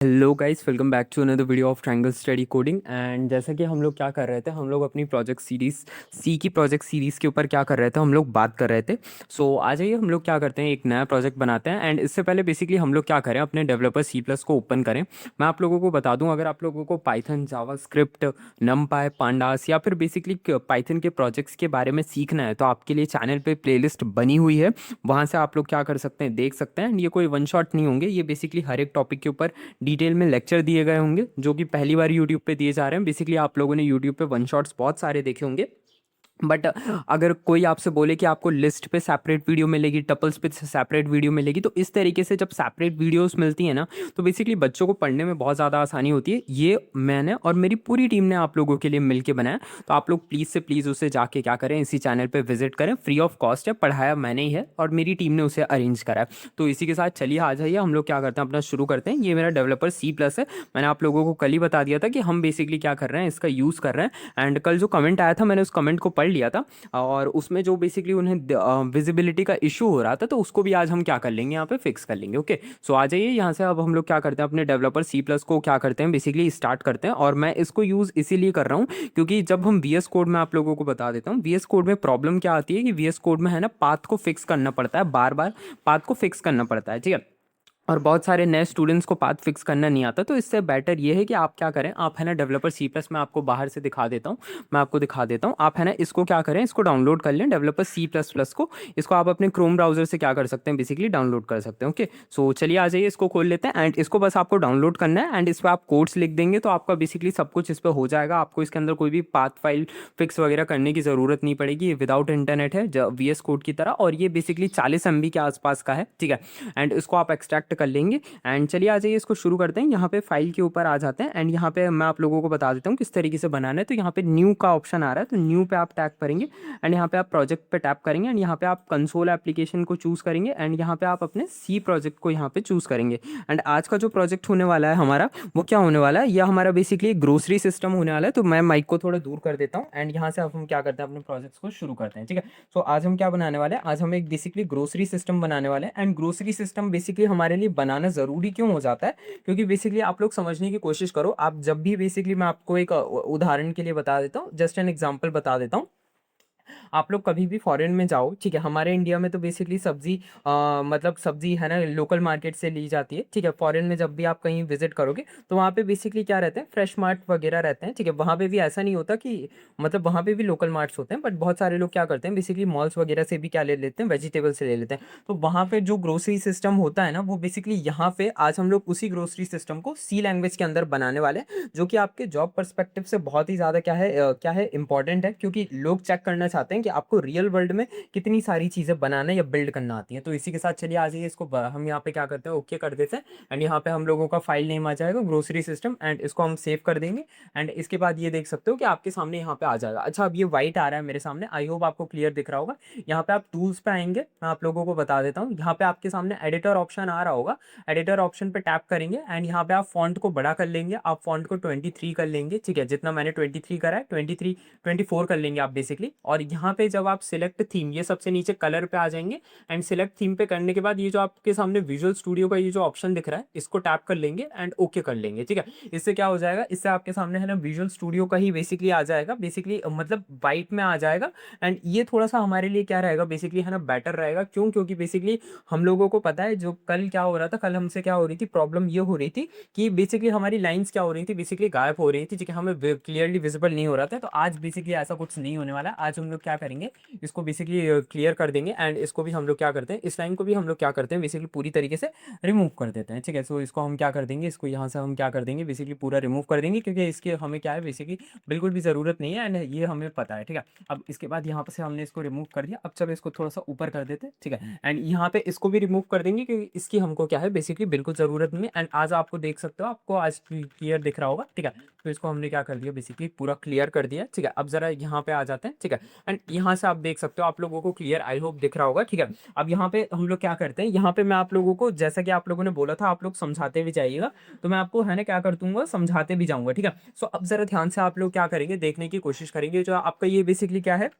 Hello guys, welcome back to another video of triangle study coding. And जैसा कि हम लोग क्या कर रहे थे, हम लोग अपनी प्रोजेक्ट सीरीज सी की प्रोजेक्ट सीरीज़ के ऊपर क्या कर रहे थे, हम लोग बात कर रहे थे। सो आ जाइए, हम लोग क्या करते हैं, एक नया प्रोजेक्ट बनाते हैं। एंड इससे पहले बेसिकली हम लोग क्या करें, अपने डेवलपर सी प्लस को ओपन करें। मैं आप लोगों को बता दूं, अगर आप लोगों को पाइथन, जावा स्क्रिप्ट, नमपाई, पांडास या फिर बेसिकली पाइथन के प्रोजेक्ट्स के बारे में सीखना है तो आपके लिए चैनल पे प्लेलिस्ट बनी हुई है। वहाँ से आप लोग क्या कर सकते हैं, देख सकते हैं। एंड ये कोई वन शॉट नहीं होंगे, ये बेसिकली हर एक टॉपिक के ऊपर डिटेल में लेक्चर दिए गए होंगे, जो कि पहली बार यूट्यूब पे दिए जा रहे हैं। बेसिकली आप लोगों ने यूट्यूब पे वन शॉट्स बहुत सारे देखे होंगे, बट अगर कोई आपसे बोले कि आपको लिस्ट पे सेपरेट वीडियो मिलेगी, टपल्स पे सेपरेट वीडियो मिलेगी, तो इस तरीके से जब सेपरेट वीडियोस मिलती है ना, तो बेसिकली बच्चों को पढ़ने में बहुत ज़्यादा आसानी होती है। ये मैंने और मेरी पूरी टीम ने आप लोगों के लिए मिल के बनाया। तो आप लोग प्लीज़ से प्लीज़ उसे जाके क्या करें, इसी चैनल पे विजिट करें। फ्री ऑफ कॉस्ट है, पढ़ाया मैंने ही है और मेरी टीम ने उसे अरेंज करा है। तो इसी के साथ चलिए आ जाइए, हम लोग क्या करते हैं, अपना शुरू करते हैं। ये मेरा डेवलपर सी प्लस है। मैंने आप लोगों को कल ही बता दिया था कि हम बेसिकली क्या कर रहे हैं, इसका यूज़ कर रहे हैं। एंड कल जो कमेंट आया था, मैंने उस कमेंट को पढ़ लिया था और उसमें जो बेसिकली उन्हें विजिबिलिटी का इशू हो रहा था, तो उसको भी आज हम क्या कर लेंगे, यहाँ पे फिक्स कर लेंगे। ओके, सो आ जाइए यहाँ से। अब हम लोग क्या करते हैं, अपने डेवलपर सी प्लस को क्या करते हैं, बेसिकली स्टार्ट करते हैं। और मैं इसको यूज़ इसीलिए कर रहा हूँ क्योंकि जब हम वी एस कोड में, आप लोगों को बता देता हूँ, वी एस कोड में प्रॉब्लम क्या आती है कि वी एस कोड में है ना, पाथ को फिक्स करना पड़ता है, बार बार पाथ को फिक्स करना पड़ता है, ठीक है। और बहुत सारे नए स्टूडेंट्स को पाथ फिक्स करना नहीं आता। तो इससे बेटर ये है कि आप क्या करें, आप है ना डेवलपर सी प्लस में, आपको बाहर से दिखा देता हूँ, मैं आपको दिखा देता हूँ। आप है ना इसको क्या करें, इसको डाउनलोड कर लें, डेवलपर सी प्लस प्लस को। इसको आप अपने क्रोम ब्राउजर से क्या कर सकते हैं, बेसिकली डाउनलोड कर सकते हैं। ओके, सो चलिए आ जाइए, इसको खोल लेते हैं। एंड इसको बस आपको डाउनलोड करना है। एंड इस पर आप कोड्स लिख देंगे तो आपका बेसिकली सब कुछ इस पर हो जाएगा। आपको इसके अंदर कोई भी पाथ फाइल फिक्स वगैरह करने की ज़रूरत नहीं पड़ेगी। ये विदाउट इंटरनेट है, वी एस कोड की तरह। और ये बेसिकली 40 MB के आसपास का है, ठीक है। एंड इसको आप एक्सट्रैक्ट कर लेंगे। एंड चलिए आ जाइए, इसको शुरू करते हैं। यहाँ पे फाइल के ऊपर आ जाते हैं। एंड यहाँ पे मैं आप लोगों को बता देता हूँ किस तरीके से बनाना है। तो यहाँ पे न्यू का ऑप्शन आ रहा है, तो न्यू पे आप टैप करेंगे। एंड यहाँ पे आप प्रोजेक्ट पे टैप करेंगे। एंड यहाँ पे आप कंसोल एप्लीकेशन को चूज़ करेंगे। एंड यहाँ पे आप अपने सी प्रोजेक्ट को यहाँ पे चूज़ करेंगे। एंड आज का जो प्रोजेक्ट होने वाला है हमारा, वो क्या होने वाला है, यह हमारा बेसिकली ग्रोसरी सिस्टम होने वाला है। तो मैं माइक को थोड़ा दूर कर देता हूँ। एंड यहाँ से अब हम क्या करते हैं, अपने प्रोजेक्ट्स को शुरू करते हैं, ठीक है। सो आज हम क्या बनाने वाले हैं, आज हम एक बेसिकली ग्रोसरी सिस्टम बनाने वाले हैं। एंड ग्रोसरी सिस्टम बेसिकली हमारे लिए बनाना ज़रूरी क्यों हो जाता है, क्योंकि बेसिकली आप लोग समझने की कोशिश करो। आप जब भी बेसिकली, मैं आपको एक उदाहरण के लिए बता देता हूँ, जस्ट एन एग्जांपल बता देता हूँ। आप लोग कभी भी फॉरेन में जाओ, ठीक है, हमारे इंडिया में तो बेसिकली सब्जी, मतलब सब्जी है ना, लोकल मार्केट से ली जाती है, ठीक है। फॉरेन में जब भी आप कहीं विजिट करोगे तो वहाँ पे बेसिकली क्या रहते हैं, फ्रेश मार्ट वगैरह रहते हैं, ठीक है। वहाँ पे भी ऐसा नहीं होता कि, मतलब वहाँ पे भी लोकल मार्ट्स होते हैं, बट बहुत सारे लोग क्या करते हैं, बेसिकली मॉल्स वगैरह से भी क्या ले लेते हैं, वेजिटेबल से ले लेते हैं। तो वहाँ पे जो ग्रोसरी सिस्टम होता है ना, वो बेसिकली यहाँ पे आज हम लोग उसी ग्रोसरी सिस्टम को सी लैंग्वेज के अंदर बनाने वाले हैं, जो कि आपके जॉब पर्सपेक्टिव से बहुत ही ज़्यादा क्या है इंपॉर्टेंट है, क्योंकि लोग चेक करना चाहते हैं कि आपको रियल वर्ल्ड में कितनी सारी चीज़ें बनाना या बिल्ड करना आती हैं। तो इसी के साथ चलिए आ जाइए, इसको हम यहाँ पे क्या करते हैं, ओके कर देते हैं। एंड यहाँ पे हम लोगों का फाइल नेम आ जाएगा ग्रोसरी सिस्टम। एंड इसको हम सेव कर देंगे। एंड इसके बाद ये देख सकते हो कि आपके सामने यहाँ पे आ जाएगा। अच्छा, अब ये वाइट आ रहा है मेरे सामने, आई होप आपको क्लियर दिख रहा होगा। यहाँ पे आप टूल्स पे आएंगे, मैं आप लोगों को बता देता हूँ। यहाँ पे आपके सामने एडिटर ऑप्शन आ रहा होगा, एडिटर ऑप्शन पे टैप करेंगे। एंड यहाँ पे आप फॉन्ट को बड़ा कर लेंगे, आप फॉन्ट को 23 कर लेंगे, ठीक है। जितना मैंने 23 करा है, 24 कर लेंगे आप बेसिकली। और यहाँ पे जब आप सिलेक्ट थीम, ये सबसे नीचे कलर पे आ जाएंगे। एंड सिलेक्ट थीम पे करने के बाद ये जो आपके सामने विजुअल स्टूडियो का ये जो ऑप्शन दिख रहा है, इसको टैप कर लेंगे एंड ओके कर लेंगे, ठीक है। इससे क्या हो जाएगा, इससे आपके सामने है ना विजुअल स्टूडियो का ही बेसिकली आ जाएगा, बेसिकली मतलब वाइट में आ जाएगा। एंड ये थोड़ा सा हमारे लिए क्या रहेगा, बेसिकली है ना बेटर रहेगा। क्यों, क्योंकि बेसिकली हम लोगों को पता है, जो कल क्या हो रहा था, कल हमसे क्या हो रही थी, प्रॉब्लम ये हो रही थी कि बेसिकली हमारी लाइंस क्या हो रही थी, बेसिकली गायब हो रही थी, ठीक है, हमें क्लियरली विजिबल नहीं हो रहा था। तो आज बेसिकली ऐसा कुछ नहीं होने वाला। आज हम लोग क्या करेंगे, इसको बेसिकली क्लियर कर देंगे। एंड इसको भी हम लोग क्या करते हैं, इस लाइन को भी हम लोग क्या करते हैं, बेसिकली पूरी तरीके से रिमूव कर देते हैं, ठीक है। सो इसको हम क्या कर देंगे, इसको यहाँ से हम क्या कर देंगे, बेसिकली पूरा रिमूव कर देंगे, क्योंकि इसके हमें क्या है, बेसिकली बिल्कुल भी ज़रूरत नहीं है। एंड ये हमें पता है, ठीक है। अब इसके बाद यहाँ पर से हमने इसको रिमूव कर दिया। अब जब इसको थोड़ा सा ऊपर कर देते हैं, ठीक है। एंड यहाँ पे इसको भी रिमूव कर देंगे, क्योंकि इसकी हमको क्या है, बेसिकली बिल्कुल ज़रूरत नहीं है। एंड आज आपको देख सकते हो, आपको आज क्लियर दिख रहा होगा, ठीक है। तो इसको हमने क्या कर दिया, बेसिकली पूरा क्लियर कर दिया, ठीक है। अब जरा यहाँ पे आ जाते हैं, ठीक है। एंड यहाँ से आप देख सकते हो, आप लोगों को क्लियर आई होप दिख रहा होगा, ठीक है। अब यहाँ पे हम लोग क्या करते हैं, यहाँ पे मैं आप लोगों को, जैसा कि आप लोगों ने बोला था, आप लोग समझाते भी जाइएगा, तो मैं आपको है ना क्या कर दूंगा, समझाते भी जाऊंगा, ठीक है। सो अब जरा ध्यान से आप लोग क्या करेंगे, देखने की कोशिश करेंगे। जो आपका ये बेसिकली क्या है,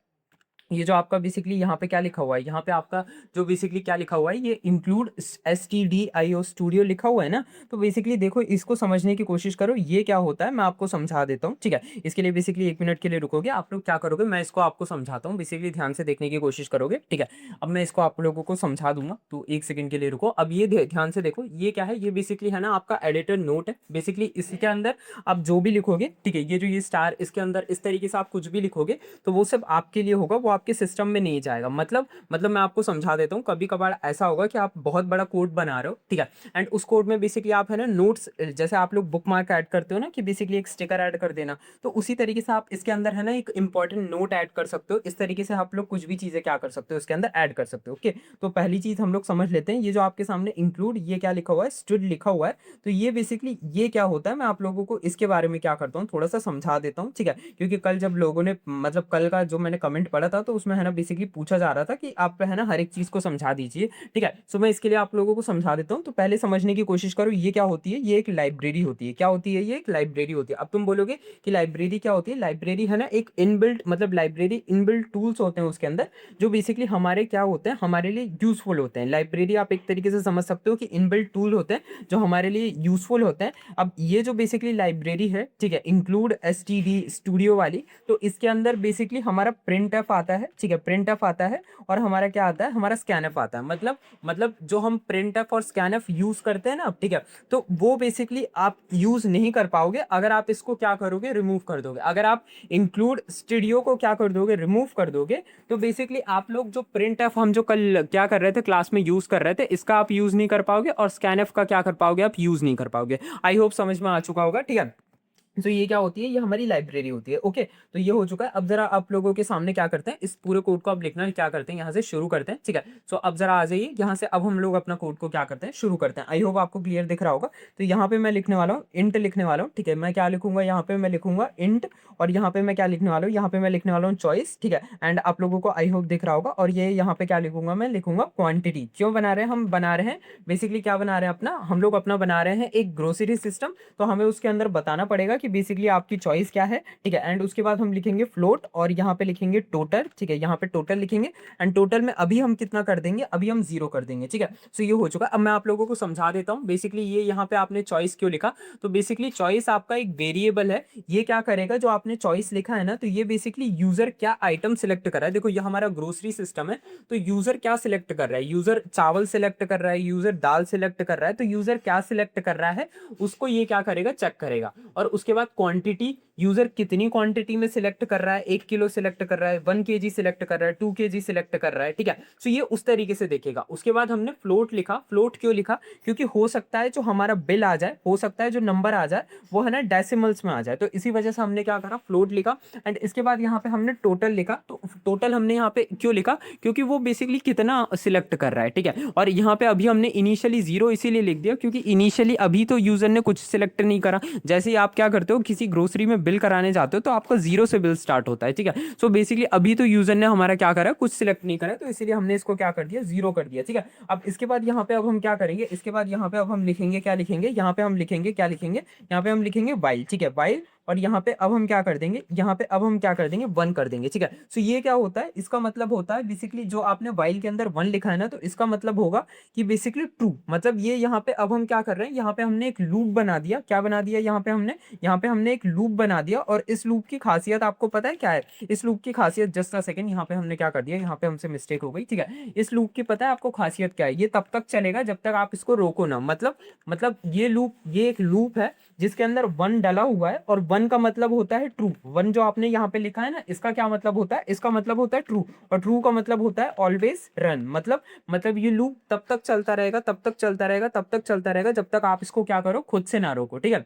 ये जो आपका बेसिकली यहाँ पे क्या लिखा हुआ है, यहाँ पे आपका जो बेसिकली क्या लिखा हुआ है, ये इंक्लूड STDIO स्टूडियो लिखा हुआ है ना। तो बेसिकली देखो, इसको समझने की कोशिश करो, ये क्या होता है मैं आपको समझा देता हूँ, ठीक है। इसके लिए बेसिकली 1 मिनट के लिए रुकोगे, आप लोग क्या करोगे, मैं इसको आपको समझाता हूँ, बेसिकली ध्यान से देखने की कोशिश करोगे, ठीक है। अब मैं इसको आप लोगों को समझा दूंगा, तो 1 सेकंड के लिए रुको। अब ये ध्यान से देखो, ये क्या है, ये बेसिकली है ना आपका एडिटर नोट है। बेसिकली इसके अंदर आप जो भी लिखोगे, ठीक है, ये जो ये स्टार, इसके अंदर इस तरीके से आप कुछ भी लिखोगे तो वो सब आपके लिए होगा, वो आपके सिस्टम में नहीं जाएगा। मतलब मैं आपको समझा देता हूँ, कभी कभार ऐसा होगा कि आप बहुत बड़ा कोड बना रहे हो, ठीक है, एंड उस कोड में बेसिकली आप है ना नोट्स, जैसे आप लोग बुक मार्क ऐड करते हो ना, कि बेसिकली एक स्टिकर ऐड कर देना, तो उसी तरीके से आप इसके अंदर है ना एक इंपॉर्टेंट नोट ऐड कर सकते हो। इस तरीके से आप लोग कुछ भी चीज़ें क्या कर सकते हो, इसके अंदर ऐड कर सकते हो, ओके। तो पहली चीज़ हम लोग समझ लेते हैं, ये जो आपके सामने इंक्लूड, ये क्या लिखा हुआ है, स्टूड लिखा हुआ है। तो ये बेसिकली ये क्या होता है, मैं आप लोगों को इसके बारे में क्या करता हूँ थोड़ा सा समझा देता हूँ, ठीक है। क्योंकि कल जब लोगों ने, मतलब कल का जो मैंने कमेंट पढ़ा था, तो उसमें है ना बेसिकली पूछा जा रहा था कि आप है ना हर एक चीज़ को समझा दीजिए, ठीक है। सो मैं इसके लिए आप लोगों को समझा देता हूँ। तो पहले समझने की कोशिश करो, ये क्या होती है, ये एक लाइब्रेरी होती है। क्या होती है, ये एक लाइब्रेरी होती है। अब तुम बोलोगे कि लाइब्रेरी क्या होती है, लाइब्रेरी है ना एक इनबिल्ट, मतलब लाइब्रेरी इनबिल्ट टूल्स होते हैं उसके अंदर, जो बेसिकली हमारे क्या होते हैं, हमारे लिए यूजफुल होते हैं। लाइब्रेरी आप एक तरीके से समझ सकते हो कि इनबिल्ट टूल होते हैं जो हमारे लिए यूजफुल होते हैं। अब ये जो बेसिकली लाइब्रेरी है, ठीक है, इंक्लूड STD स्टूडियो वाली, तो इसके अंदर बेसिकली हमारा प्रिंट एफ आता है, ठीक है, प्रिंट एफ आता है, और हमारा क्या आता है, हमारा स्कैन एफ आता है। मतलब जो हम प्रिंट एफ और स्कैन एफ यूज करते हैं ना, ठीक है, तो वो बेसिकली आप यूज नहीं कर पाओगे अगर आप इसको क्या करोगे, रिमूव कर दोगे। अगर आप इंक्लूड स्टूडियो को क्या कर दोगे, रिमूव कर दोगे, तो बेसिकली आप लोग जो प्रिंट एफ हम जो कल क्या कर रहे थे क्लास में यूज कर रहे थे, इसका आप यूज नहीं कर पाओगे, और स्कैन एफ का क्या कर पाओगे, आप यूज नहीं कर पाओगे। आई होप समझ में आ चुका होगा, ठीक है। तो ये क्या होती है, ये हमारी लाइब्रेरी होती है, ओके। तो ये हो चुका है। अब जरा आप लोगों के सामने क्या करते हैं, इस पूरे कोड को अब लिखना क्या करते हैं, यहाँ से शुरू करते हैं, ठीक है। सो अब जरा आ जाइए यहाँ से, अब हम लोग अपना कोड को क्या करते हैं, शुरू करते हैं। आई होप आपको क्लियर दिख रहा होगा। तो यहाँ पे मैं लिखने वाला हूँ इंट, लिखने वाला हूँ, ठीक है। मैं क्या लिखूंगा, यहाँ पे मैं लिखूंगा इंट, और यहाँ पे मैं क्या लिखने वाला हूँ, यहाँ पे मैं लिखने वाला हूँ चॉइस, ठीक है। एंड आप लोगों को आई होप दिख रहा होगा। और ये यहाँ पे क्या लिखूंगा, मैं लिखूंगा क्वांटिटी। क्यों बना रहे हैं, हम बना रहे हैं बेसिकली क्या बना रहे हैं, अपना हम लोग अपना बना रहे हैं एक ग्रोसरी सिस्टम। तो हमें उसके अंदर बताना पड़ेगा कि बेसिकली आपकी चॉइस क्या है, ठीक है। एंड उसके बाद हम लिखेंगे फ्लोट, और यहाँ पे लिखेंगे टोटल, ठीक है, यहाँ पे टोटल लिखेंगे। एंड टोटल में अभी हम कितना कर देंगे, अभी हम 0 कर देंगे, ठीक है। सो ये हो चुका। अब मैं आप लोगों को समझा देता हूँ बेसिकली ये यहाँ पे आपने चॉइस क्यों लिखा। तो बेसिकली चॉइस आपका एक वेरिएबल है। ये क्या करेगा, जो आपने चॉइस लिखा है ना, तो ये बेसिकली यूजर क्या आइटम सिलेक्ट कर रहा है। देखो ये हमारा ग्रोसरी सिस्टम है, तो यूजर क्या सिलेक्ट कर रहा है, यूजर चावल सिलेक्ट कर रहा है, यूजर दाल सिलेक्ट कर रहा है। तो यूजर क्या सिलेक्ट कर रहा है, उसको ये क्या करेगा, चेक करेगा। और उसके बाद क्वांटिटी, यूजर कितनी क्वांटिटी में सिलेक्ट कर रहा है, 1 किलो सिलेक्ट कर रहा है, 1 kg सिलेक्ट कर रहा है, 2 kg सिलेक्ट कर रहा है, ठीक है। सो ये उस तरीके से देखेगा। उसके बाद हमने फ्लोट लिखा। फ्लोट क्यों लिखा, क्योंकि हो सकता है जो हमारा बिल आ जाए, हो सकता है जो नंबर आ जाए वो है ना डेसिमल्स में आ जाए, तो इसी वजह से हमने क्या करा, फ्लोट लिखा। एंड इसके बाद यहाँ पे हमने टोटल लिखा। तो टोटल हमने यहाँ पे क्यों लिखा, क्योंकि वो बेसिकली कितना सिलेक्ट कर रहा है, ठीक है। और यहाँ पे अभी हमने इनिशियली 0 इसीलिए लिख दिया क्योंकि इनिशियली अभी तो यूजर ने कुछ सिलेक्ट नहीं करा। जैसे ही आप क्या करते हो, किसी ग्रोसरी में बिल कराने जाते हो तो आपका 0 से बिल स्टार्ट होता है, ठीक है। सो बेसिकली अभी तो यूजर ने हमारा क्या करा, कुछ सिलेक्ट नहीं करा, तो इसीलिए हमने इसको क्या कर दिया, 0 कर दिया, ठीक है। अब इसके बाद यहाँ पे अब हम क्या करेंगे, इसके बाद यहाँ पे अब हम लिखेंगे, क्या लिखेंगे, यहाँ पे हम लिखेंगे, क्या लिखेंगे, यहाँ पे हम लिखेंगे वाइल, ठीक है, वाइल। और यहाँ पे अब हम क्या कर देंगे, यहाँ पे अब हम क्या कर देंगे, 1 कर देंगे, ठीक है। सो ये क्या होता है, इसका मतलब होता है बेसिकली जो आपने वाइल के अंदर 1 लिखा है ना, तो इसका मतलब होगा कि बेसिकली ट्रू। मतलब ये यहाँ पे अब हम क्या कर रहे हैं, यहाँ पे हमने एक लूप बना दिया। क्या बना दिया, यहाँ पे हमने एक लूप बना दिया। और इस लूप की खासियत आपको पता है क्या है, इस लूप की खासियत, जस्ट अ सेकंड, यहाँ पे हमने क्या कर दिया, यहाँ पे हमसे मिस्टेक हो गई, ठीक है। इस लूप की पता है आपको खासियत क्या है, ये तब तक चलेगा जब तक आप इसको रोको ना। मतलब ये लूप, ये एक लूप है जिसके अंदर 1 डला हुआ है, और 1 का मतलब होता है ट्रू। 1 जो आपने यहाँ पे लिखा है ना, इसका क्या मतलब होता है, इसका मतलब होता है ट्रू। और ट्रू का मतलब होता है ऑलवेज रन। मतलब ये लूप तब तक चलता रहेगा, तब तक चलता रहेगा, तब तक चलता रहेगा जब तक आप इसको क्या करो, खुद से ना रोको, ठीक है।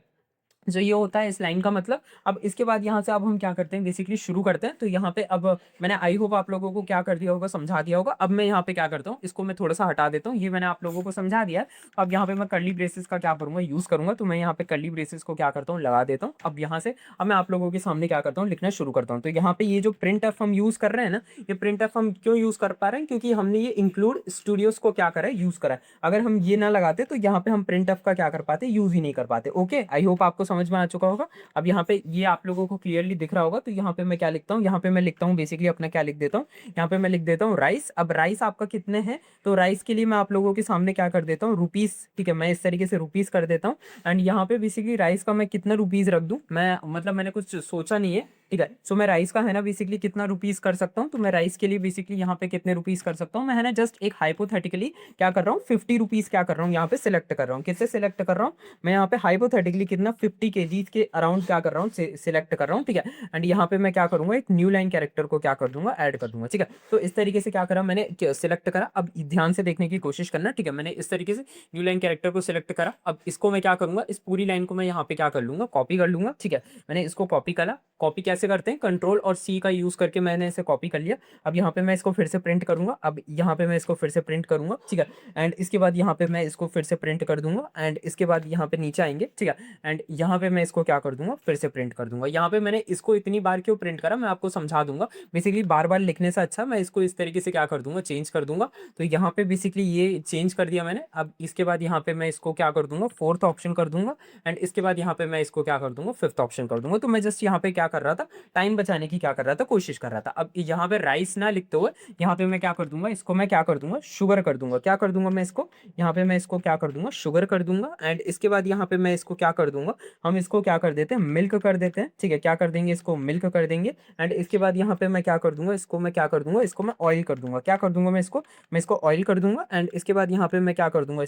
जो ये होता है इस लाइन का मतलब। अब इसके बाद यहाँ से अब हम क्या करते हैं, बेसिकली शुरू करते हैं। तो यहाँ पे अब मैंने आई होप आप लोगों को क्या कर दिया होगा, समझा दिया होगा। अब मैं यहाँ पे क्या करता हूँ, इसको मैं थोड़ा सा हटा देता हूँ, ये मैंने आप लोगों को समझा दिया है। अब यहाँ पे मैं कर्ली ब्रेसेस का क्या करूँगा, यूज़ करूँगा। तो मैं यहाँ पे कर्ली ब्रेसेस को क्या करता हूँ, लगा देता हूँ। अब यहाँ से अब मैं आप लोगों के सामने क्या करता हूँ, लिखना शुरू करता हूँ। तो यहाँ पे ये जो प्रिंट एफ हम यूज़ कर रहे हैं ना, ये प्रिंट एफ हम क्यों यूज़ कर पा रहे हैं, क्योंकि हमने ये इंक्लूड स्टूडियोज को क्या करा है, यूज़ करा है। अगर हम ये ना लगाते तो यहाँ पे हम प्रिंट एफ का क्या कर पाते, यूज़ ही नहीं कर पाते। ओके, आई होप आपको समझ में आ चुका होगा। अब यहाँ पे ये आप लोगों को क्लियरली दिख रहा होगा। तो यहाँ पे मैं क्या लिखता हूँ, यहाँ पे मैं लिखता हूँ बेसिकली अपना क्या लिख देता हूँ, यहाँ पे मैं लिख देता हूँ राइस। अब राइस आपका कितने हैं, तो राइस के लिए मैं आप लोगों के सामने क्या कर देता हूँ, रुपीस, ठीक है, मैं इस तरीके से रुपीस कर देता हूँ। एंड यहाँ पे बेसिकली राइस का मैं कितना रुपीस रख दूँ, मैं मतलब मैंने कुछ सोचा नहीं है, ठीक है। सो मैं राइस का है ना बेसिकली कितना रुपीस कर सकता हूँ, तो मैं राइस के लिए बेसिकली यहाँ पे कितने रुपीस कर सकता हूँ, मैं है ना जस्ट एक हाइपोथेटिकली क्या कर रहा हूँ, 50 रुपीस क्या कर रहा हूँ यहाँ पे सिलेक्ट कर रहा हूँ। किससे सिलेक्ट कर रहा हूँ, मैं यहाँ पे हाइपोथेटिकली कितना 50 केजीज के अराउंड क्या कर रहा हूँ, सिलेक्ट कर रहा हूँ, ठीक है। एंड यहाँ पे मैं क्या करूंगा, एक न्यू लाइन कैरेक्टर को क्या कर दूंगा, ऐड कर दूंगा, ठीक है। तो इस तरीके से क्या करा मैंने, सिलेक्ट करा। अब ध्यान से देखने की कोशिश करना, ठीक है। मैंने इस तरीके से न्यू लाइन कैरेक्टर को सिलेक्ट करा। अब इसको मैं क्या करूंगा, इस पूरी लाइन को मैं यहाँ पे क्या कर लूंगा, कॉपी कर लूंगा, ठीक है। मैंने इसको कॉपी करा। कॉपी कैसे करते हैं, कंट्रोल और सी का यूज करके मैंने इसे कॉपी कर लिया। अब यहाँ पे मैं इसको फिर से प्रिंट करूंगा। अब यहाँ पे मैं इसको फिर से प्रिंट करूंगा, ठीक है। एंड इसके बाद यहाँ पे मैं इसको फिर से प्रिंट कर दूंगा। एंड इसके बाद यहाँ पे नीचे आएंगे, ठीक है। एंड यहाँ पे मैं इसको क्या कर दूंगा, फिर से प्रिंट कर दूंगा। यहाँ पे मैंने इसको इतनी बार क्यों प्रिंट करा, मैं आपको समझा दूंगा। बेसिकली बार बार लिखने से अच्छा मैं इसको इस तरीके से क्या कर दूंगा, चेंज कर दूंगा। तो यहाँ पे बेसिकली ये चेंज कर दिया मैंने। अब इसके बाद यहाँ पे मैं इसको क्या कर दूंगा, फोर्थ ऑप्शन कर दूंगा। एंड इसके बाद यहाँ पे मैं इसको क्या कर दूंगा, फिफ्थ ऑप्शन कर दूंगा। तो मैं जस्ट यहाँ पे क्या कर रहा था, टाइम बचाने की क्या कर रहा था, कोशिश कर रहा था। अब यहाँ पे राइस ना लिखते हुए यहाँ पे मैं क्या कर दूंगा, इसको मैं क्या कर दूंगा, शुगर कर दूंगा। क्या कर दूंगा मैं इसको, यहाँ पे मैं इसको क्या कर दूंगा, शुगर कर दूंगा। एंड इसके बाद यहाँ पे मैं इसको क्या कर दूंगा, हम इसको क्या कर देते हैं, मिल्क कर देते हैं, ठीक है। क्या कर देंगे, इसको मिल्क कर देंगे। एंड इसके बाद यहाँ पे मैं क्या कर दूंगा, इसको मैं क्या कर दूंगा, इसको मैं ऑयल कर दूंगा। क्या कर दूंगा मैं इसको ऑयल कर दूंगा। एंड इसके बाद यहाँ पे मैं क्या कर दूंगा,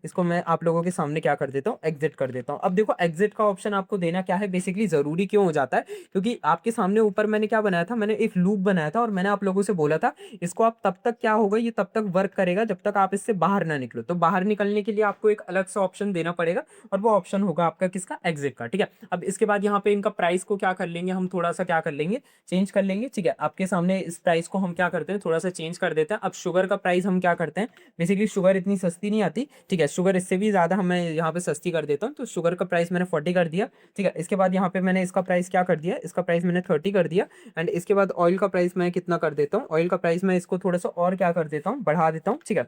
इसको मैं आप लोगों के सामने क्या कर देता हूँ, एग्जिट कर देता हूँ। अब देखो एग्जिट का ऑप्शन आपको देना क्या है, बेसिकली जरूरी क्यों हो जाता है, क्योंकि आपके सामने ऊपर मैंने क्या बनाया था, मैंने एक लूप बनाया था और मैंने आप लोगों से बोला था इसको आप तब तक क्या होगा, ये तब तक वर्क करेगा जब तक आप इससे बाहर ना निकलो। तो बाहर निकलने के लिए आपको एक अलग सा ऑप्शन देना पड़ेगा और वो ऑप्शन होगा आपका किसका, एग्जिट का, ठीक है। अब इसके बाद यहाँ पे इनका प्राइस को क्या कर लेंगे, हम थोड़ा सा क्या कर लेंगे, चेंज कर लेंगे, ठीक है। आपके सामने इस प्राइस को हम क्या करते हैं, थोड़ा सा चेंज कर देते हैं। अब शुगर का प्राइस हम क्या करते हैं, बेसिकली शुगर इतनी सस्ती नहीं आती, ठीक है। शुगर इससे भी ज्यादा हमें यहाँ पे सस्ती कर देता हूँ। तो शुगर का प्राइस मैंने 40 कर दिया, ठीक है। इसके बाद यहाँ पे मैंने इसका प्राइस क्या कर दिया, इसका प्राइस मैंने 30 कर दिया। एंड इसके बाद ऑयल का प्राइस मैं कितना कर देता हूँ, ऑयल का प्राइस मैं इसको थोड़ा सा और क्या कर देता हूँ, बढ़ा देता हूँ, ठीक है।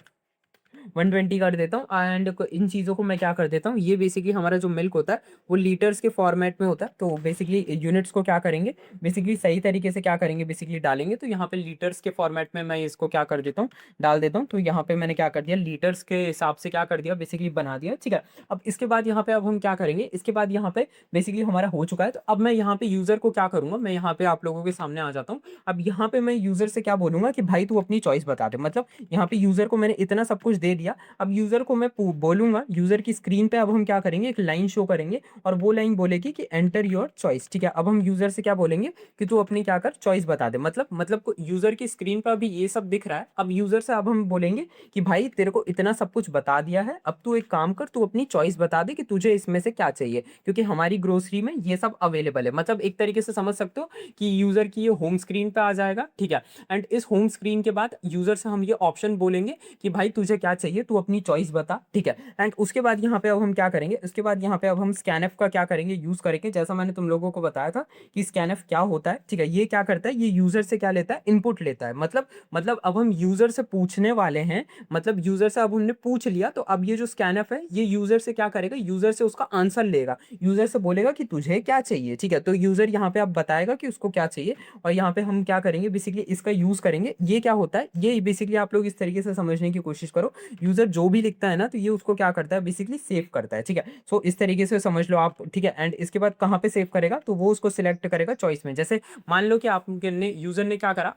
120 कर देता हूँ। एंड इन चीज़ों को मैं क्या कर देता हूँ, ये बेसिकली हमारा जो मिल्क होता है वो लीटर्स के फॉर्मेट में होता है। तो बेसिकली यूनिट्स को क्या करेंगे, बेसिकली सही तरीके से क्या करेंगे, बेसिकली डालेंगे। तो यहाँ पे लीटर्स के फॉर्मेट में मैं इसको क्या कर देता हूँ, डाल देता हूँ। तो यहाँ पे मैंने क्या कर दिया, लीटर्स के हिसाब से क्या कर दिया, बेसिकली बना दिया, ठीक है। अब इसके बाद यहाँ पे अब हम क्या करेंगे, इसके बाद यहाँ पे बेसिकली हमारा हो चुका है। तो अब मैं यहाँ पे यूजर को क्या करूंगा, मैं यहाँ पे आप लोगों के सामने आ जाता हूँ। अब यहाँ पे मैं यूजर से क्या बोलूंगा कि भाई तू अपनी चॉइस बता दे। मतलब यहाँ पे यूजर को मैंने इतना सब कुछ दे दिया। अब यूजर को मैं बोलूंगा, यूजर की स्क्रीन पे अब हम क्या करेंगे, एक लाइन शो करेंगे और वो लाइन बोलेगी कि एंटर योर चॉइस, ठीक है। अब हम यूजर से क्या बोलेंगे कि तू अपनी क्या कर, चॉइस बता दे। मतलब यूजर की स्क्रीन पर अभी ये सब दिख रहा है। अब यूजर से अब हम बोलेंगे कि भाई तेरे को इतना सब कुछ बता दिया है, अब तू एक काम कर, तू अपनी चॉइस बता दे कि तुझे इसमें से क्या चाहिए, क्योंकि हमारी ग्रोसरी में ये सब अवेलेबल है। मतलब एक तरीके से समझ सकते हो कि यूजर की ये होम स्क्रीन पे आ जाएगा, ठीक है। एंड इस होम स्क्रीन के बाद यूजर से हम ये ऑप्शन बोलेंगे कि भाई तुझे क्या चाहिए, तू अपनी चॉइस बता, ठीक है। एंड उसके बाद यहाँ पे अब हम क्या करेंगे, उसके बाद यहाँ पे अब हम स्कैनएफ का क्या करेंगे, यूज करेंगे। जैसा मैंने तुम लोगों को बताया था कि स्कैनएफ क्या होता है, ठीक है। ये क्या करता है, ये यूजर से क्या लेता है, इनपुट लेता है। मतलब अब हम यूजर से पूछने वाले हैं, मतलब यूजर से अब हमने पूछ लिया। तो अब ये जो स्कैनएफ है ये यूजर से क्या करेगा, यूजर से उसका आंसर लेगा, यूजर से बोलेगा कि तुझे क्या चाहिए, ठीक है। तो यूजर यहाँ पे अब बताएगा कि उसको क्या चाहिए और यहाँ पे हम क्या करेंगे, बेसिकली इसका यूज करेंगे। ये क्या होता है, ये बेसिकली आप लोग इस तरीके से समझने की कोशिश करो। यूजर जो भी लिखता है ना, तो ये उसको क्या करता है, बेसिकली सेव करता है, ठीक है। सो इस तरीके से समझ लो आप, ठीक है। एंड इसके बाद कहाँ पे सेव करेगा, तो वो उसको सिलेक्ट करेगा चॉइस में। जैसे मान लो कि आपने यूजर ने क्या करा,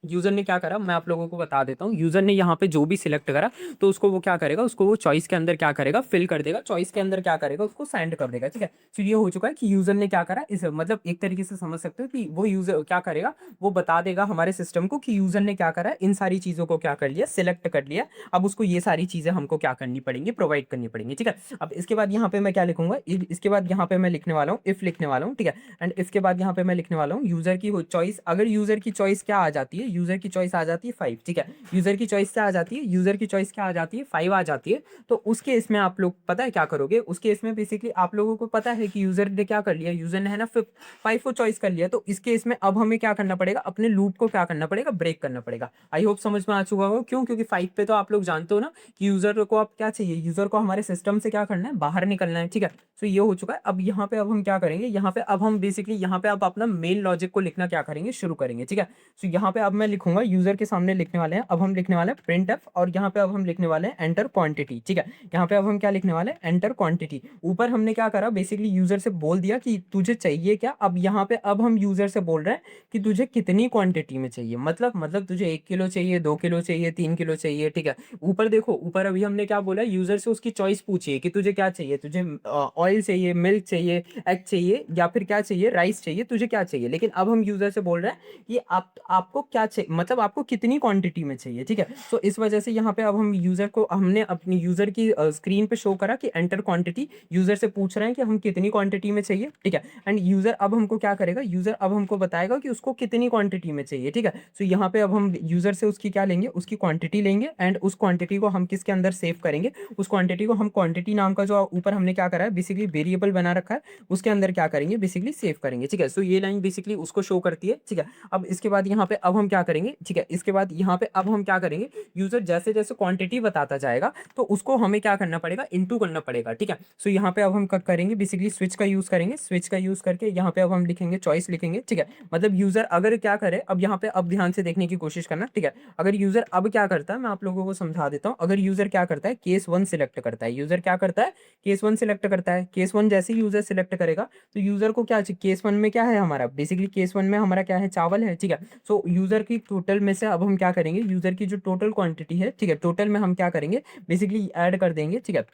यूजर ने क्या करा मैं आप लोगों को बता देता हूँ। यूजर ने यहाँ पे जो भी सिलेक्ट करा तो उसको वो क्या करेगा, उसको वो चॉइस के अंदर क्या करेगा, फिल कर देगा। चॉइस के अंदर क्या करेगा, उसको सेंड कर देगा, ठीक है। तो ये हो चुका है कि यूजर ने क्या करा, इस मतलब एक तरीके से समझ सकते हो कि वो यूजर क्या करेगा, वो बता देगा हमारे सिस्टम को कि यूजर ने क्या करा, इन सारी चीजों को क्या कर लिया, सिलेक्ट कर लिया। अब उसको ये सारी चीजें हमको क्या करनी पड़ेंगी, प्रोवाइड करनी पड़ेंगी, ठीक है। अब इसके बाद यहाँ पे मैं क्या लिखूंगा, इसके बाद यहाँ पे मैं लिखने वाला हूँ इफ लिखने वाला हूँ, ठीक है। एंड इसके बाद यहाँ पे मैं लिखने वाला हूँ यूजर की चॉइस। अगर यूजर की चॉइस क्या आ जाती है, यूज़र की चॉइस आ जाती है 5, ठीक है। यूज़र की चॉइस क्या आ जाती है, यूज़र की चॉइस क्या आ जाती है, 5 आ जाती है। तो उस केस में आप लोग पता है क्या करोगे, उस केस में बेसिकली आप लोगों को पता है कि यूज़र ने क्या कर लिया, यूज़र ने है ना 5 को चॉइस कर लिया। तो इस केस में अब हमें क्या करना पड़ेगा, अपने लूप को क्या करना पड़ेगा, ब्रेक करना पड़ेगा। आई होप समझ में आ चुका होगा। क्यों? क्योंकि 5 पे तो आप लोग जानते हो ना कि यूज़र को अब क्या चाहिए, यूज़र को हमारे सिस्टम से क्या करना है, बाहर निकलना है, ठीक है। तो ये हो चुका है। अब यहाँ पे अब हम क्या करेंगे, यहाँ पे अब हम बेसिकली यहाँ पे अब अपना मेन लॉजिक को लिखना क्या करेंगे, शुरू करेंगे, ठीक है। तो यहाँ पे अब मैं लिखूंगा, यूजर के सामने लिखने वाले हैं, अब हम लिखने वाले हैं प्रिंट एफ, और यहाँ पे अब हम लिखने वाले हैं एंटर क्वांटिटी, ठीक है। यहाँ पे अब हम क्या लिखने वाले हैं, एंटर क्वांटिटी। ऊपर हमने क्या करा, बेसिकली यूजर से बोल दिया कि तुझे चाहिए क्या। अब यहाँ पे अब हम यूजर से बोल रहे हैं कि तुझे कितनी क्वांटिटी में चाहिए, मतलब तुझे 1 किलो चाहिए, 2 किलो चाहिए, 3 किलो चाहिए, ठीक है। ऊपर देखो, ऊपर अभी हमने क्या बोला, यूजर से उसकी चॉइस पूछी है कि तुझे क्या चाहिए, तुझे ऑयल चाहिए, मिल्क चाहिए, एग चाहिए, या फिर क्या चाहिए, राइस चाहिए, तुझे क्या चाहिए। लेकिन अब हम यूजर से बोल रहे हैं कि आपको क्या चाहिए, मतलब आपको कितनी क्वांटिटी में चाहिए, ठीक है। तो इस वजह से यहाँ पे अब हम यूजर को, हमने अपनी यूजर की स्क्रीन पे शो करा कि एंटर क्वांटिटी, यूजर से पूछ रहे हैं कि हम कितनी क्वांटिटी में चाहिए, ठीक है। एंड यूजर अब हमको क्या करेगा, यूजर अब हमको बताएगा कि उसको कितनी क्वांटिटी में चाहिए, ठीक है। तो यहाँ पे अब हम यूजर से उसकी क्या लेंगे, उसकी क्वांटिटी लेंगे, एंड उस क्वांटिटी को हम किसके अंदर सेव करेंगे, उस क्वांटिटी को हम क्वांटिटी नाम का जो ऊपर हमने क्या करा है, बेसिकली वेरिएबल बना रखा है, उसके अंदर क्या करेंगे, बेसिकली सेव करेंगे, ठीक है। सो ये लाइन बेसिकली उसको शो करती है, ठीक है। अब इसके बाद यहाँ पे अब हम क्या करेंगे, ठीक है, इसके बाद यहाँ पे अब हम क्या करेंगे, यूजर जैसे जैसे क्वांटिटी बताता जाएगा तो उसको हमें क्या करना पड़ेगा, इनटू करना पड़ेगा, ठीक है। सो यहाँ पे अब हम करेंगे बेसिकली स्विच का यूज करेंगे, स्विच का यूज करके यहाँ पे अब हम लिखेंगे चॉइस लिखेंगे, ठीक है। मतलब यूजर अगर क्या करे, अब यहाँ पे अब ध्यान से देखने की कोशिश करना, ठीक है। अगर यूजर अब क्या करता है, मैं आप लोगों को समझा देता हूँ। अगर यूजर क्या करता है, केस 1 सिलेक्ट करता है, यूजर क्या करता है, केस 1 सिलेक्ट करता है। केस 1 जैसे ही यूजर सिलेक्ट करेगा तो यूजर को क्या चाहिए, केस 1 में क्या है हमारा, बेसिकली केस 1 में हमारा क्या है, चावल है, ठीक है। सो यूजर की टोटल में से अब हम क्या करेंगे, यूजर की जो टोटल क्वांटिटी है, ठीक है, टोटल में हम क्या करेंगे, बेसिकली ऐड कर देंगे, ठीक है।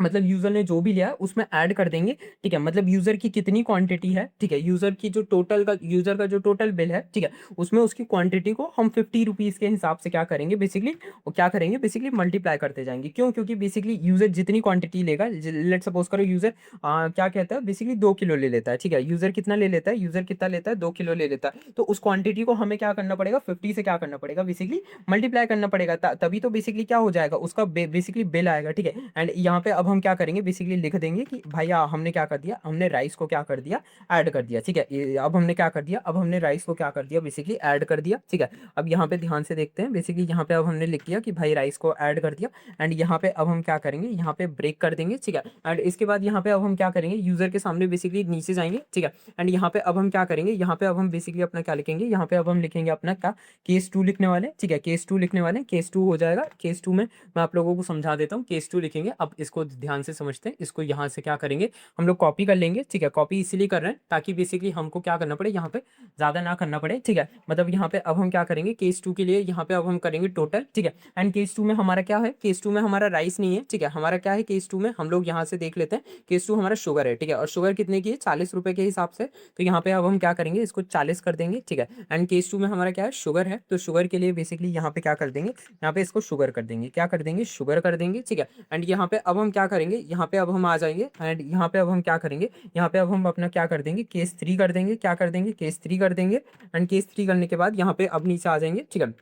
मतलब यूजर ने जो भी लिया है उसमें ऐड कर देंगे, ठीक है। मतलब यूजर की कितनी क्वांटिटी है, ठीक है, यूजर की जो टोटल का, यूजर का जो टोटल बिल है, ठीक है, उसमें उसकी क्वांटिटी को हम 50 रुपीज के हिसाब से क्या करेंगे, बेसिकली वो क्या करेंगे, बेसिकली मल्टीप्लाई करते जाएंगे। क्यों? क्योंकि बेसिकली यूजर जितनी क्वांटिटी लेगा, लेट सपोज करो यूजर क्या कहता है, बेसिकली 2 किलो ले लेता है, ठीक है। यूजर कितना ले लेता है, यूजर कितना लेता है, 2 किलो ले लेता है। तो उस क्वांटिटी को हमें क्या करना पड़ेगा, 50 से क्या करना पड़ेगा, बेसिकली मल्टीप्लाई करना पड़ेगा, तभी तो बेसिकली क्या हो जाएगा, उसका बेसिकली बिल आएगा, ठीक है। एंड यहाँ पे अब हम क्या करेंगे, बेसिकली लिख देंगे कि भैया हमने क्या कर दिया, हमने राइस को क्या कर दिया, ऐड कर दिया, ठीक है। अब हमने क्या कर दिया, अब हमने राइस को क्या कर दिया, बेसिकली ऐड कर दिया, ठीक है। अब यहाँ पे ध्यान से देखते हैं, बेसिकली यहाँ पे अब हमने लिख दिया कि भाई राइस को ऐड कर दिया। एंड यहाँ पे अब हम क्या करेंगे, यहाँ पे ब्रेक कर देंगे, ठीक है। एंड इसके बाद यहाँ पे अब हम क्या करेंगे, यूजर के सामने बेसिकली नीचे जाएंगे, ठीक है। एंड यहाँ पे अब हम क्या करेंगे, यहाँ पे अब हम बेसिकली अपना क्या लिखेंगे, यहाँ पे अब हम लिखेंगे अपना क्या, केस 2 लिखने वाले, ठीक है। केस 2 लिखने वाले, केस 2 हो जाएगा। केस 2 में मैं आप लोगों को समझा देता हूँ, केस 2 लिखेंगे। अब इसको ध्यान से समझते हैं, इसको यहाँ से क्या करेंगे, हम लोग कॉपी कर लेंगे, ठीक है। कॉपी इसीलिए कर रहे हैं ताकि बेसिकली हमको क्या करना पड़े, यहाँ पे ज़्यादा ना करना पड़े, ठीक है। मतलब यहाँ पे अब हम क्या करेंगे, केस 2 के लिए यहाँ पे अब हम करेंगे टोटल, ठीक है। एंड केस 2 में हमारा क्या है, केस 2 में हमारा राइस नहीं है, ठीक है। हमारा क्या है केस 2 में, हम लोग यहाँ से देख लेते हैं, केस 2 हमारा शुगर है, ठीक है। और शुगर कितने की है, 40 रुपए के हिसाब से। तो यहाँ पे अब हम क्या करेंगे, इसको 40 कर देंगे, ठीक है। एंड केस 2 में हमारा क्या है, शुगर है, तो शुगर के लिए बेसिकली यहाँ पे क्या कर देंगे, यहाँ पे इसको शुगर कर देंगे, क्या कर देंगे, शुगर कर देंगे, ठीक है। एंड यहाँ पे अब हम क्या करेंगे, यहाँ पे अब हम आ जाएंगे, एंड यहाँ पे अब हम क्या करेंगे, यहाँ पे अब हम अपना क्या कर देंगे, केस 3 कर देंगे, क्या कर देंगे, केस 3 कर देंगे। एंड केस 3 करने के बाद यहाँ पे अब नीचे आ जाएंगे, ठीक है।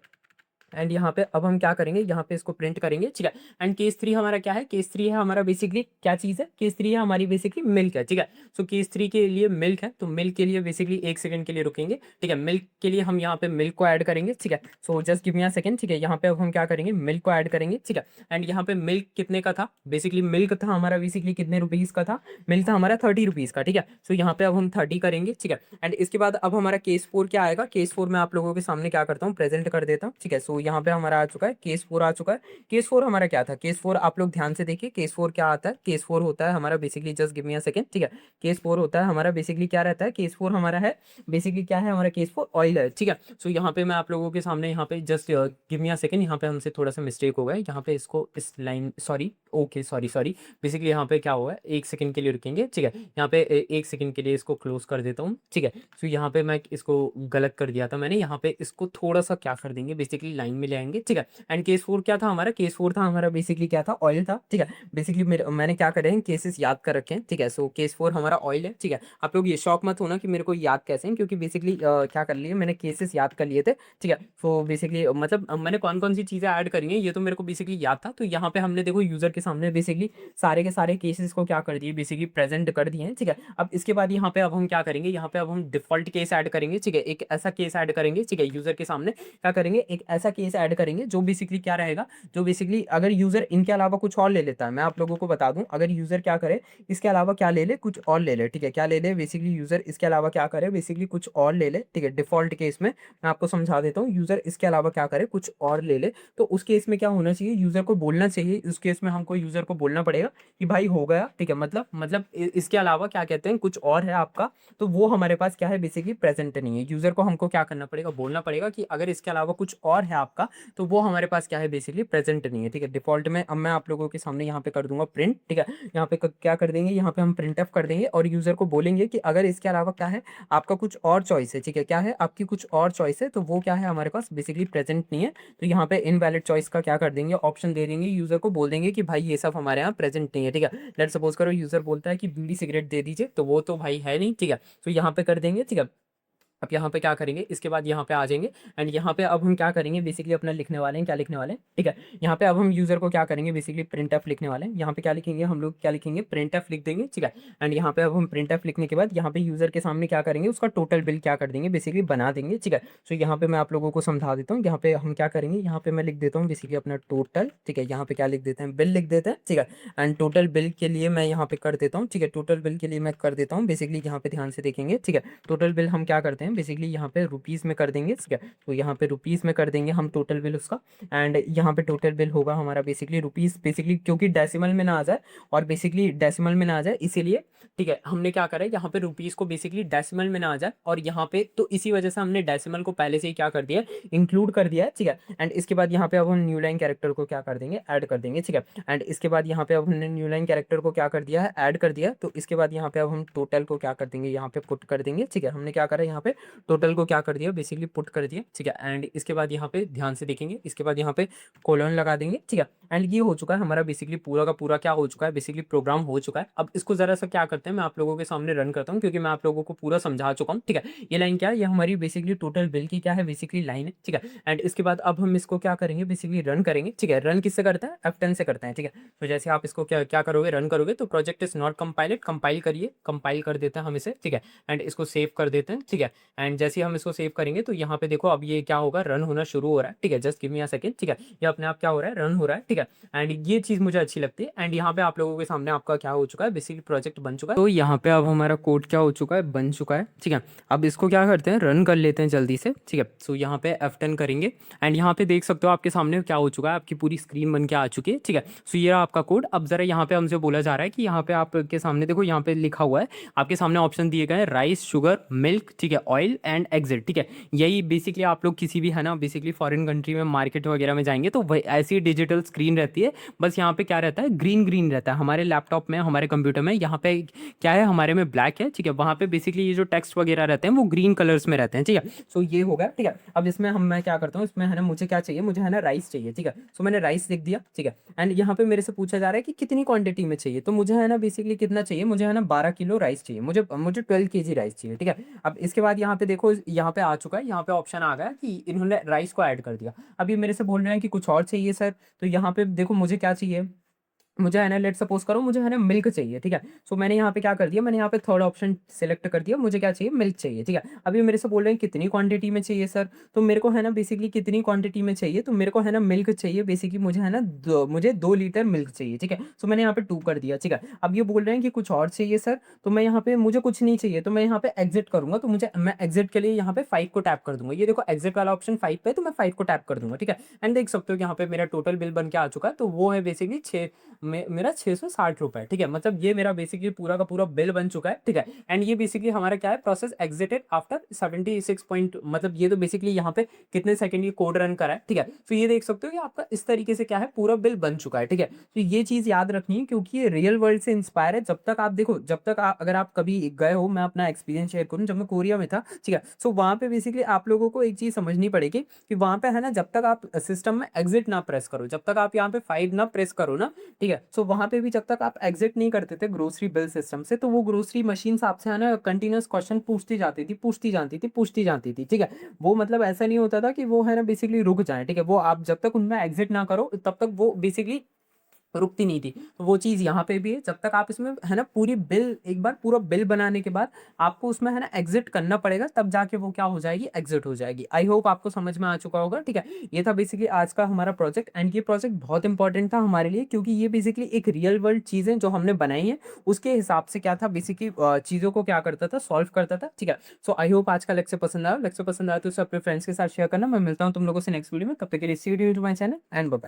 एंड यहाँ पे अब हम क्या करेंगे, यहाँ पे इसको प्रिंट करेंगे, ठीक है। एंड केस 3 हमारा क्या है, केस 3 है हमारा बेसिकली क्या चीज़ है, केस 3 है हमारी बेसिकली मिल्क है, ठीक है। सो केस 3 के लिए मिल्क है, तो मिल्क के लिए बेसिकली 1 सेकंड के लिए रुकेंगे, ठीक है। मिल्क के लिए हम यहाँ पे मिल्क को ऐड करेंगे, ठीक है। So just give me a second, ठीक है। यहाँ पे अब हम क्या करेंगे, मिल्क को ऐड करेंगे, ठीक है। एंड यहाँ पे मिल्क कितने का था, बेसिकली मिल्क था हमारा बेसिकली कितने रुपीज़ का था, मिल्क था हमारा 30 रुपीज़ का, ठीक है। सो यहाँ पे अब हम 30 करेंगे, ठीक है। एंड इसके बाद अब हमारा केस 4 क्या आएगा, केस 4 में आप लोगों के सामने क्या करता हूँ, प्रेजेंट कर देता हूँ, ठीक है। सो यहाँ पे हमारा चुका है, केस 4 आ चुका है। केस 4 हमारा क्या था, केस 4 आप लोग ध्यान से देखिए, केस 4 क्या आता है, केस 4 होता है हमारा basically, just give me a second, ठीक है। केस 4 होता है हमारा बेसिकली क्या रहता है, केस 4 हमारा है बेसिकली क्या है हमारा, केस 4 ऑयल है, ठीक है। सो यहाँ पे मैं आप लोगों के सामने यहाँ पे just give me a second, यहाँ पे हमसे थोड़ा सा मिस्टेक हो गया है, यहाँ पे इसको इस line, sorry, okay, sorry sorry, basically यहाँ पे क्या हुआ है, 1 सेकंड के लिए रुकेंगे, ठीक है। यहाँ पे 1 सेकंड के लिए इसको क्लोज कर देता हूँ, ठीक है। सो यहाँ पे मैं इसको गलत कर दिया था मैंने, यहाँ पे इसको थोड़ा सा क्या कर देंगे, बेसिकली लाइन में ले आएंगे, ठीक है। एंड केस 4 क्या था हमारा, केस 4 था हमारा बेसिकली क्या था, ऑयल था, ठीक है। बेसिकली मैंने क्या करे हैं, केसेस याद कर रखे हैं, ठीक है। सो केस 4 हमारा ऑयल है, ठीक है। आप लोग ये शौक मत होना कि मेरे को याद कैसे हैं, क्योंकि बेसिकली क्या कर लिए मैंने, केसेस याद कर लिए थे, ठीक है। सो बेसिकली मतलब मैंने कौन कौन सी चीज़ें ऐड करी हैं ये तो मेरे को बेसिकली याद था। तो यहाँ पे हमने देखो यूजर के सामने बेसिकली सारे के सारे केसेस को क्या कर दिए, बेसिकली प्रेजेंट कर दिए हैं, ठीक है। अब इसके बाद यहाँ पे अब हम क्या करेंगे, यहाँ पे अब हम डिफॉल्ट केस ऐड करेंगे, ठीक है। एक ऐसा केस ऐड करेंगे, ठीक है, यूजर के सामने क्या करेंगे, एक ऐसा केस ऐड करेंगे जो बेसिकली क्या रहेगा, जो बेसिकली अगर यूजर इनके अलावा कुछ और ले लेता है, मैं आप लोगों को बता दूं, अगर यूजर क्या करे इसके अलावा क्या ले ले, कुछ और ले ले, ठीक है। क्या ले ले, बेसिकली यूजर इसके अलावा क्या करे, बेसिकली कुछ और ले ले, ठीक है। डिफॉल्ट केस में मैं आपको समझा देता हूँ, यूजर इसके अलावा क्या करे, कुछ और ले ले, तो उस केस में क्या होना चाहिए, यूजर को बोलना चाहिए, उस केस में हमको यूजर को बोलना पड़ेगा कि भाई हो गया, ठीक है। मतलब इसके अलावा क्या कहते हैं, कुछ और है आपका, तो वो हमारे पास क्या है, बेसिकली प्रेजेंट नहीं है। यूजर को हमको क्या करना पड़ेगा, बोलना पड़ेगा कि अगर इसके अलावा कुछ और है आपका, तो वो हमारे पास क्या है, बेसिकली प्रेजेंट नहीं है, ठीक है। डिफॉल्ट में अब मैं आप लोगों के सामने यहाँ पे कर दूंगा प्रिंट, ठीक है। यहाँ पे क्या कर देंगे, यहाँ पे हम प्रिंट एफ कर देंगे और यूजर को बोलेंगे कि अगर इसके अलावा क्या है, आपका कुछ और चॉइस है, ठीक है। क्या है आपकी कुछ और चॉइस है, तो वो क्या है हमारे पास बेसिकली प्रेजेंट नहीं है। तो यहाँ पे इनवैलिड चॉइस का क्या कर देंगे, ऑप्शन दे देंगे, यूजर को बोल देंगे कि भाई ये सब हमारे यहाँ प्रेजेंट नहीं है, ठीक है। लेट सपोज करो यूजर बोलता है कि बीड़ी सिगरेट दे दीजिए, तो वो तो भाई है नहीं, ठीक है। तो यहाँ पे कर देंगे, ठीक है। अब यहाँ पे क्या करेंगे, इसके बाद यहाँ पे आ जाएंगे एंड यहाँ पे अब हम क्या करेंगे, बेसिकली अपना लिखने वाले हैं, क्या लिखने वाले हैं, ठीक है। यहाँ पे अब हम यूजर को क्या करेंगे, बेसिकली प्रिंट एफ लिखने वाले हैं। यहाँ पे क्या लिखेंगे हम लोग, क्या लिखेंगे, प्रिंट एफ लिख देंगे, ठीक है। एंड यहाँ पे अब हम प्रिंट एफ लिखने के बाद यहाँ पे यूजर के सामने क्या करेंगे, उसका टोटल बिल क्या कर देंगे, बेसिकली बना देंगे, ठीक है। सो यहाँ पे मैं आप लोगों को समझा देता हूँ, यहाँ पे हम क्या करेंगे, यहाँ पे मैं लिख देता हूँ बेसिकली अपना टोटल, ठीक है। यहाँ पे क्या लिख देते हैं, बिल लिख देते हैं, ठीक है। एंड टोटल बिल के लिए मैं यहाँ पे कर देता हूँ, ठीक है। टोटल बिल के लिए मैं कर देता हूँ बेसिकली, यहाँ पे ध्यान से देखेंगे, ठीक है। टोटल बिल हम क्या करते हैं, बेसिकली यहाँ पे रुपीज़ में कर देंगे, ठीक है। तो यहाँ पे रुपीज़ में कर देंगे हम टोटल बिल उसका। एंड यहाँ पे टोटल बिल होगा हमारा बेसिकली रुपीज़, बेसिकली क्योंकि डेसिमल में ना आ जाए, और बेसिकली डेसिमल में ना आ जाए इसीलिए, ठीक है, हमने क्या करा है, यहाँ पे रुपीज़ को बेसिकली डेसिमल में ना आ जाए, और यहाँ पे तो इसी वजह से हमने डेसिमल को पहले से ही क्या कर दिया है, इंक्लूड कर दिया है, ठीक है। एंड इसके बाद यहाँ पे अब हम न्यू लाइन कैरेक्टर को क्या कर देंगे, ऐड कर देंगे, ठीक है। एंड इसके बाद यहाँ पे अब हमने न्यू लाइन कैरेक्टर को क्या कर दिया है, ऐड कर दिया। तो इसके बाद यहाँ पे अब हम टोटल को क्या कर देंगे, यहाँ पे पुट कर देंगे, ठीक है। हमने क्या करा यहाँ पे टोटल को क्या कर दिया, बेसिकली पुट कर दिया, ठीक है। एंड इसके बाद यहाँ पे ध्यान से देखेंगे, इसके बाद यहाँ पे कोलन लगा देंगे, ठीक है। एंड ये हो चुका है हमारा बेसिकली पूरा का पूरा क्या हो चुका है, बेसिकली प्रोग्राम हो चुका है। अब इसको जरा सा क्या करते हैं, मैं आप लोगों के सामने रन करता हूँ, क्योंकि मैं आप लोगों को पूरा समझा चुका हूँ, ठीक है। ये लाइन क्या है, ये हमारी बेसिकली टोटल बिल की क्या है, बेसिकली लाइन है, ठीक है। एंड इसके बाद अब हम इसको क्या करेंगे, बेसिकली रन करेंगे, ठीक है। रन किससे करते हैं, F10 से करते हैं, ठीक है। तो जैसे आप इसको क्या क्या करोगे, रन करोगे, तो प्रोजेक्ट इज नॉट कंपाइलेड, कंपाइल करिए, कंपाइल कर देते हैं हम इसे, ठीक है। एंड इसको सेव कर देते हैं, ठीक है। एंड जैसे ही हम इसको सेव करेंगे तो यहाँ पे देखो अब ये क्या होगा, रन होना शुरू हो रहा है, ठीक है। Just give me a second, ठीक है। ये अपने आप क्या हो रहा है, रन हो रहा है, ठीक है। एंड ये चीज़ मुझे अच्छी लगती है। एंड यहाँ पे आप लोगों के सामने आपका क्या हो चुका है, बेसिकली प्रोजेक्ट बन चुका है। तो यहाँ पे अब हमारा कोड क्या हो चुका है, बन चुका है, ठीक है। अब इसको क्या करते हैं, रन कर लेते हैं जल्दी से, ठीक है। सो यहाँ पे F10 करेंगे एंड यहाँ पे देख सकते हो आपके सामने क्या हो चुका है, आपकी पूरी स्क्रीन बन के आ चुकी है, ठीक है। सो ये रहा आपका कोड। अब जरा यहाँ पे हमसे बोला जा रहा है कि यहाँ पे आपके सामने देखो, यहाँ पे लिखा हुआ है, आपके सामने ऑप्शन दिए गए हैं, राइस, शुगर, मिल्क, ठीक है, ऑयल एंड एग्जिट, ठीक है। यही बेसिकली आप लोग किसी भी है ना, बेसिकली फॉरेन कंट्री में मार्केट वगैरह में जाएंगे तो वही ऐसी डिजिटल स्क्रीन रहती है। बस यहाँ पे क्या रहता है, ग्रीन ग्रीन रहता है। हमारे लैपटॉप में, हमारे कंप्यूटर में यहाँ पे क्या है, हमारे में ब्लैक है, ठीक है। वहाँ पे बेसिकली ये जो टेक्स्ट वगैरह रहते हैं वो ग्रीन कलर्स में रहते हैं, ठीक है। सो ये हो गया, ठीक है। अब इसमें मैं क्या करता हूँ, इसमें है ना मुझे क्या चाहिए, मुझे है ना राइस चाहिए, ठीक है। सो मैंने राइस लिख दिया, ठीक है। एंड यहाँ पे मेरे से पूछा जा रहा है कि कितनी क्वांटिटी में चाहिए, तो मुझे है ना बेसिकली कितना चाहिए, मुझे है ना 12 किलो राइस चाहिए, मुझे मुझे 12 kg राइस चाहिए, ठीक है। अब इसके बाद यहाँ पे देखो, यहाँ पे आ चुका है, यहाँ पे ऑप्शन आ गया कि इन्होंने राइस को ऐड कर दिया। अब ये मेरे से बोल रहे हैं कि कुछ और चाहिए सर, तो यहाँ पे देखो मुझे क्या चाहिए, मुझे है ना लेट सपोज करो, मुझे है ना मिल्क चाहिए, ठीक है। सो मैंने यहाँ पे क्या कर दिया, मैंने यहाँ पे थर्ड ऑप्शन सेलेक्ट कर दिया, मुझे क्या चाहिए, मिल्क चाहिए, ठीक है। अभी मेरे से बोल रहे हैं कितनी क्वांटिटी में चाहिए सर, तो मेरे को है ना बेसिकली कितनी क्वांटिटी में चाहिए, तो मेरे को है ना मिल्क चाहिए, बेसिकली मुझे है ना मुझे 2 लीटर मिल्क चाहिए, ठीक है। सो मैंने यहाँ पे 2 कर दिया, ठीक है। अब ये बोल रहे हैं कि कुछ और चाहिए सर, तो मैं यहाँ पे मुझे कुछ नहीं चाहिए, तो मैं यहाँ पे एग्जिट करूंगा, तो मुझे मैं एग्जिट के लिए यहाँ पे 5 को टैप कर दूंगा। ये देखो एग्जिट वाला ऑप्शन 5 पे, तो मैं 5 को टैप कर दूंगा, ठीक है। एंड देख सकते हो यहाँ पे मेरा टोटल बिल बन के आ चुका है, तो वो है बेसिकली 6 मेरा 660 रुपये, ठीक है। मतलब ये मेरा बेसिकली पूरा का पूरा बिल बन चुका है, ठीक है। एंड ये बेसिकली हमारा क्या है, प्रोसेस एग्जिटेड आफ्टर 76 पॉइंट, मतलब ये तो बेसिकली यहाँ पे कितने सेकंड ये कोड रन करा है, ठीक है। तो ये देख सकते हो कि आपका इस तरीके से क्या है, पूरा बिल बन चुका है, ठीक है। तो ये चीज याद रखनी है क्योंकि ये रियल वर्ल्ड से इंस्पायर है। जब तक आप देखो, जब तक अगर आप कभी गए हो, मैं अपना एक्सपीरियंस शेयर करूँ, जब मैं कोरिया में था, ठीक है। सो वहां पे बेसिकली आप लोगों को एक चीज समझनी पड़ेगी कि वहां पे है ना, जब तक आप सिस्टम में एग्जिट ना प्रेस करो, जब तक आप यहाँ पे 5 ना प्रेस करो ना, ठीक है। सो वहां पे भी जब तक आप एग्जिट नहीं करते थे ग्रोसरी बिल सिस्टम से, तो वो ग्रोसरी मशीन आपसे है ना कंटिन्यूस क्वेश्चन पूछती जाती थी, पूछती जाती थी, ठीक है। वो मतलब ऐसा नहीं होता था कि वो है ना बेसिकली रुक जाए, ठीक है। वो आप जब तक उनमें एग्जिट ना करो तब तक वो बेसिकली रुकती नहीं थी। तो वो चीज़ यहाँ पे भी है, जब तक आप इसमें है ना पूरी बिल, एक बार पूरा बिल बनाने के बाद आपको उसमें है ना एग्जिट करना पड़ेगा, तब जाके वो क्या हो जाएगी, एग्जिट हो जाएगी। आई होप आपको समझ में आ चुका होगा, ठीक है। ये था बेसिकली आज का हमारा प्रोजेक्ट, एंड ये प्रोजेक्ट बहुत इंपॉर्टेंट था हमारे लिए क्योंकि ये बेसिकली एक रियल वर्ल्ड चीज़ें जो हमने बनाई है उसके हिसाब से क्या था, बेसिकली चीज़ों को क्या करता था, सॉल्व करता था, ठीक है। सो आई होप आज का लेक्चर पसंद आया। लेक्चर पसंद आया तो उसे अपने फ्रेंड्स के साथ शेयर करना। मैं मिलता हूँ तुम लोगों से नेक्स्ट वीडियो में, तब तक के लिए see you to my channel and bye.